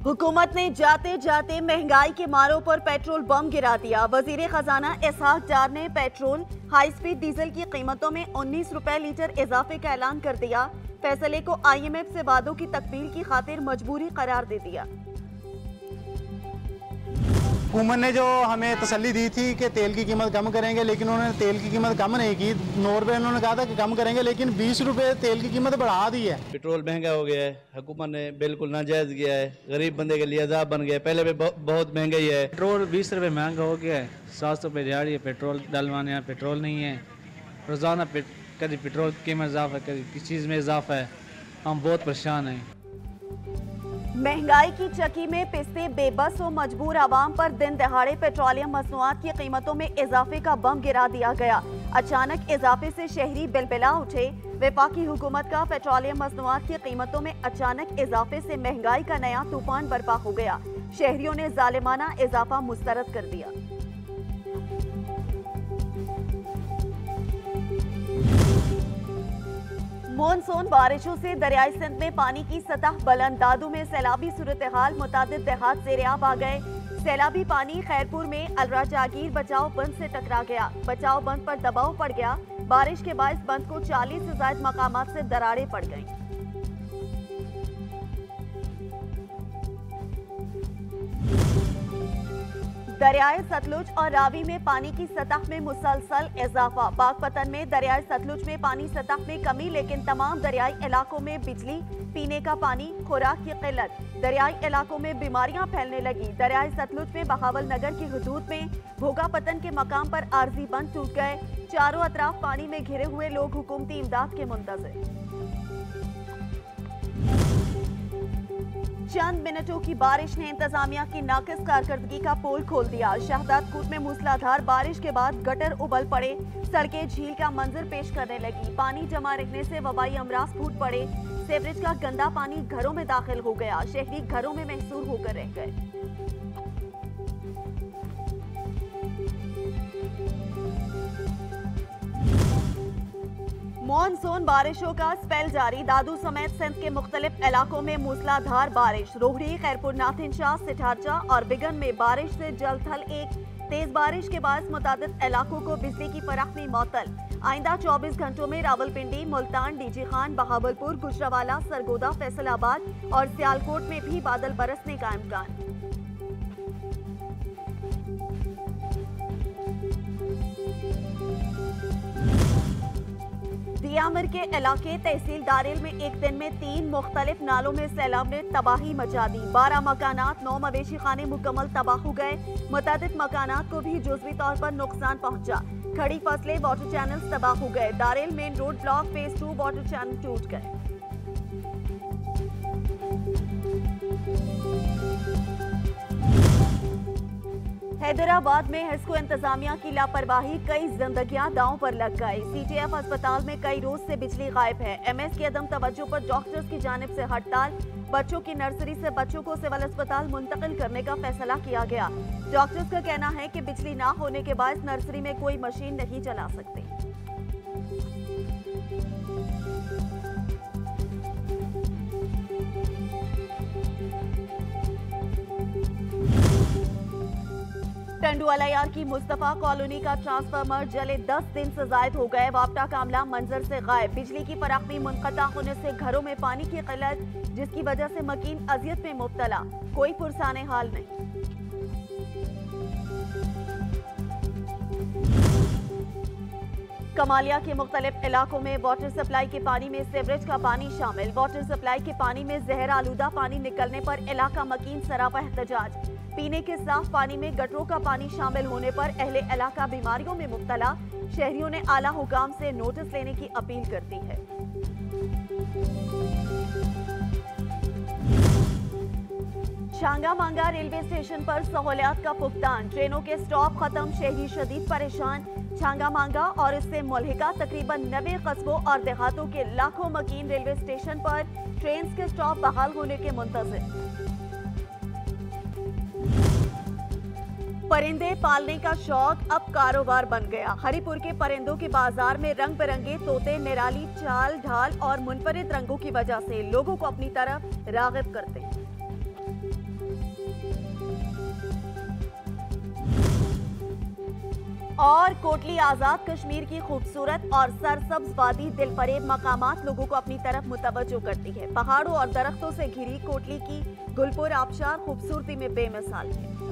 हुकूमत ने जाते जाते महंगाई के मारों पर पेट्रोल बम गिरा दिया। वजीर खजाना इसहाक डार ने पेट्रोल हाई स्पीड डीजल की कीमतों में 19 रुपए लीटर इजाफे का ऐलान कर दिया। फैसले को IMF से वादों की तकमील की खातिर मजबूरी करार दे दिया। हुकूमत ने जो हमें तसल्ली दी थी कि तेल की कीमत कम करेंगे, लेकिन उन्होंने तेल की कीमत कम नहीं की। 9 रुपये उन्होंने कहा था कि कम करेंगे, लेकिन 20 रुपये तेल की कीमत बढ़ा दी है। पेट्रोल महंगा हो गया है, हुकूमत ने बिल्कुल नाजायज़ किया है, गरीब बंदे के लिए अजाब बन गया है। पहले भी बहुत महंगाई है। पेट्रोल 20 रुपये महंगा हो गया है। 700 रुपये दिहाड़ी है पेट्रोल डलवाने, यहाँ पेट्रोल नहीं है। रोज़ाना कभी पेट्रोल की कीमत इजाफा है, कभी किसी चीज़ में इजाफा है। हम बहुत परेशान हैं। महंगाई की चक्की में पिसते बेबस व मजबूर आवाम पर दिन दहाड़े पेट्रोलियम मसनूआत की कीमतों में इजाफे का बम गिरा दिया गया। अचानक इजाफे से शहरी बिलबिला उठे। वफाकी हुकूमत का पेट्रोलियम मसनूआत की कीमतों में अचानक इजाफे से महंगाई का नया तूफान बर्पा हो गया। शहरियों ने जालिमाना इजाफा मुस्तरद कर दिया। मॉनसून बारिशों से दरियाई सिंध में पानी की सतह बुलंद। दादू में सैलाबी सूरत हाल, मुतादिद देहात ज़ेर-ए-आब आ गए। सैलाबी पानी खैरपुर में अलरा जागीर बचाव बंद से टकरा गया। बचाव बंद पर दबाव पड़ गया। बारिश के बायस बंद को 40 से ज्यादा मकामात से दरारें पड़ गईं। दरियाए सतलुज और रावी में पानी की सतह में मुसलसल इजाफा। बागपतन में दरियाए सतलुज में पानी सतह में कमी, लेकिन तमाम दरियाई इलाकों में बिजली, पीने का पानी, खुराक की किल्लत। दरियाई इलाकों में बीमारियां फैलने लगी। दरियाए सतलुज में बहावल नगर की हुदूद में भोगापतन के मकाम पर आरजी बंद टूट गए। चारों अतराफ पानी में घिरे हुए लोग हुकूमती इमदाद के मुंतज़िर। चंद मिनटों की बारिश ने इंतजामिया की नाकिस कारकर्दगी का पोल खोल दिया। शहजादकोट में मूसलाधार बारिश के बाद गटर उबल पड़े। सड़कें झील का मंजर पेश करने लगी। पानी जमा रहने से वबाई अमराज फूट पड़े। सीवरेज का गंदा पानी घरों में दाखिल हो गया। शहरी घरों में महसूर होकर रह गए। मॉनसून बारिशों का स्पेल जारी। दादू समेत सिंध के मुख्तलिफ इलाकों में मूसलाधार बारिश। रोहड़ी, खैरपुर, नाथिनशाह, सिठारचा और बिगन में बारिश से जल थल। एक तेज बारिश के बाद मुतादिद इलाकों को बिजली की फराखमी मअतल। आइंदा 24 घंटों में रावलपिंडी, मुल्तान, डीजी खान, बहावलपुर, गुजरावाला, सरगोदा, फैसलाबाद और सियालकोट में भी बादल बरसने का इम्कान। दियामर के इलाके तहसील दारेल में एक दिन में 3 मुख्तलिफ नालों में सैलाब ने तबाही मचा दी। 12 मकानात, 9 मवेशी खाने मुकम्मल तबाह हो गए। मुतादिद मकानात को भी जुज़वी तौर पर नुकसान पहुंचा। खड़ी फसलें, वाटर चैनल तबाह हो गए। दारेल main road block phase 2 water channel टूट गए। हैदराबाद में हिस्को इंतजामिया की लापरवाही, कई जिंदगियां दांव पर लग गई। CTF अस्पताल में कई रोज से बिजली गायब है। MS की अदम तवज्जो पर डॉक्टर्स की जानिब से हड़ताल। बच्चों की नर्सरी से बच्चों को सिविल अस्पताल मुंतकिल करने का फैसला किया गया। डॉक्टर्स का कहना है कि बिजली ना होने के बाद नर्सरी में कोई मशीन नहीं चला सकते। टंडुअलायार की मुस्तफा कॉलोनी का ट्रांसफार्मर जले 10 दिन से जायद हो गए। वापटा कामला मंजर से गायब। बिजली की फराखमी मुनक़ता होने से घरों में पानी की किल्लत, जिसकी वजह से मकीन अजियत में मुब्तला। कोई पुरसाने हाल नहीं। कमालिया के मुख्तलिफ इलाकों में वाटर सप्लाई के पानी में सीवरेज का पानी शामिल। वाटर सप्लाई के पानी में जहर आलूदा पानी निकलने पर इलाका मकीन सरापा एहतजाज। पीने के साफ पानी में गटरों का पानी शामिल होने पर अहले इलाका बीमारियों में मुब्तला। शहरियों ने आला हुकाम से नोटिस लेने की अपील करती है। छांगा मांगा रेलवे स्टेशन पर सहूलियात का फुकदान। ट्रेनों के स्टॉप खत्म, शहरी शदीद परेशान। छांगा मांगा और इससे मुल्हिका तकरीबन 90 कस्बों और देहातों के लाखों मकीन रेलवे स्टेशन पर ट्रेन के स्टॉप बहाल होने के मुंतज़िर। परिंदे पालने का शौक अब कारोबार बन गया। हरिपुर के परिंदों के बाजार में रंग बिरंगे तोते निराली चाल ढाल और मुनफरिद रंगों की वजह से लोगों को अपनी तरफ राग़िब करते हैं। और कोटली आजाद कश्मीर की खूबसूरत और सरसब्ज वादी दिलफरेब मकामात लोगों को अपनी तरफ मुतवज्जो करती है। पहाड़ों और दरख्तों से घिरी कोटली की गुलपुर आबशार खूबसूरती में बेमिसाल है।